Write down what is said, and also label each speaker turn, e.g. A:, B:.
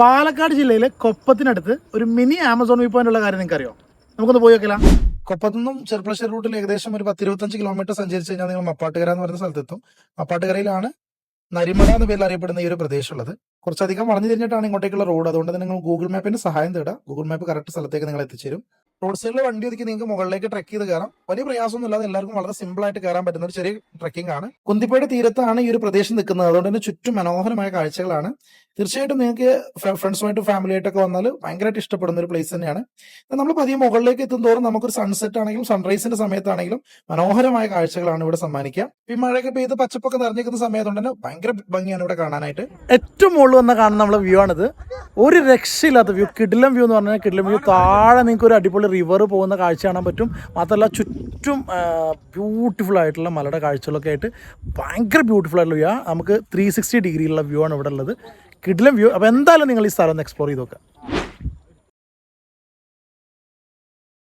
A: പാലക്കാട് ജില്ലയിലെ കൊപ്പത്തിനടുത്ത് ഒരു mini Amazon view point ഉള്ള കാര്യം നിങ്ങൾക്ക് അറിയോ? നമുക്കൊന്ന് പോയി നോക്കില്ല. കൊപ്പത്തു നിന്നും ചെറുപ്പളശ്ശേരി റൂട്ടിൽ ഏകദേശം ഒരു 10-25 കിലോമീറ്റർ സഞ്ചരിച്ച് കഴിഞ്ഞാൽ നിങ്ങൾ മപ്പാട്ടുകര എന്ന് പറയുന്ന സ്ഥലത്തെത്തും. മപ്പാട്ടുകരയിലാണ് നരിമല എന്ന പേരിൽ അറിയപ്പെടുന്ന ഈ ഒരു പ്രദേശമുള്ളത്. കുറച്ചധികം വളഞ്ഞു തിരിഞ്ഞിട്ടാണ് ഇങ്ങോട്ടേക്കുള്ള റോഡ്. അതുകൊണ്ട് തന്നെ നിങ്ങൾ ഗൂഗിൾ മാപ്പിന്റെ സഹായം തേടുക. ഗൂഗിൾ മാപ്പ് കറക്റ്റ് സ്ഥലത്തേക്ക് നിങ്ങൾ എത്തിച്ചേരും. റോഡ് സൈഡിൽ വണ്ടി ഒതുക്കി നിങ്ങൾക്ക് മുകളിലേക്ക് ട്രെക്ക് ചെയ്ത് കയറാം. വലിയ പ്രയാസമൊന്നും ഇല്ലാതെ എല്ലാവർക്കും വളരെ സിമ്പിൾ ആയിട്ട് കയറാൻ പറ്റുന്ന ഒരു ചെറിയ ട്രെക്കിംഗ് ആണ്. കുന്തിപ്പുഴയുടെ തീരത്താണ് ഈ ഒരു പ്രദേശം നിൽക്കുന്നത്. അതുകൊണ്ട് തന്നെ ചുറ്റും മനോഹരമായ കാഴ്ചകളാണ്. തീർച്ചയായിട്ടും നിങ്ങൾക്ക് ഫ്രണ്ട്സുമായിട്ടും ഫാമിലിയായിട്ടൊക്കെ വന്നാൽ ഭയങ്കരമായിട്ട് ഇഷ്ടപ്പെടുന്ന ഒരു പ്ലേസ് തന്നെയാണ്. നമ്മൾ പതിയെ മുകളിലേക്ക് എത്തും തോറും നമുക്കൊരു സൺസെറ്റ് ആണെങ്കിലും സൺറൈസിന്റെ സമയത്താണെങ്കിലും മനോഹരമായ കാഴ്ചകളാണ് ഇവിടെ സമ്മാനിക്കുക. ഈ മഴയൊക്കെ പെയ്ത് പച്ചപ്പൊക്കെ നിറഞ്ഞിരിക്കുന്ന സമയത്തുകൊണ്ട് തന്നെ ഭയങ്കര ഭംഗിയാണ് ഇവിടെ കാണാനായിട്ട്. ഏറ്റവും മുകളിൽ വന്ന കാണുന്ന നമ്മളെ വ്യൂ ആണിത്. ഒരു രക്ഷയില്ലാത്ത വ്യൂ, കിടിലം വ്യൂ എന്ന് പറഞ്ഞാൽ കിടിലം വ്യൂ. താഴെ നിങ്ങൾക്ക് ഒരു അടിപൊളി റിവർ പോകുന്ന കാഴ്ച കാണാൻ പറ്റും. മാത്രമല്ല ചുറ്റും ബ്യൂട്ടിഫുൾ ആയിട്ടുള്ള മലയുടെ കാഴ്ചകളൊക്കെ ആയിട്ട് ഭയങ്കര ബ്യൂട്ടിഫുൾ ആയിട്ടുള്ള വ്യൂ. നമുക്ക് 360 ഡിഗ്രിയുള്ള വ്യൂ ആണ് ഇവിടെ ഉള്ളത്. കിടിലം വ്യൂ. അപ്പോൾ എന്തായാലും നിങ്ങൾ ഈ സ്ഥലം ഒന്ന് എക്സ്പ്ലോർ ചെയ്ത് നോക്കുക.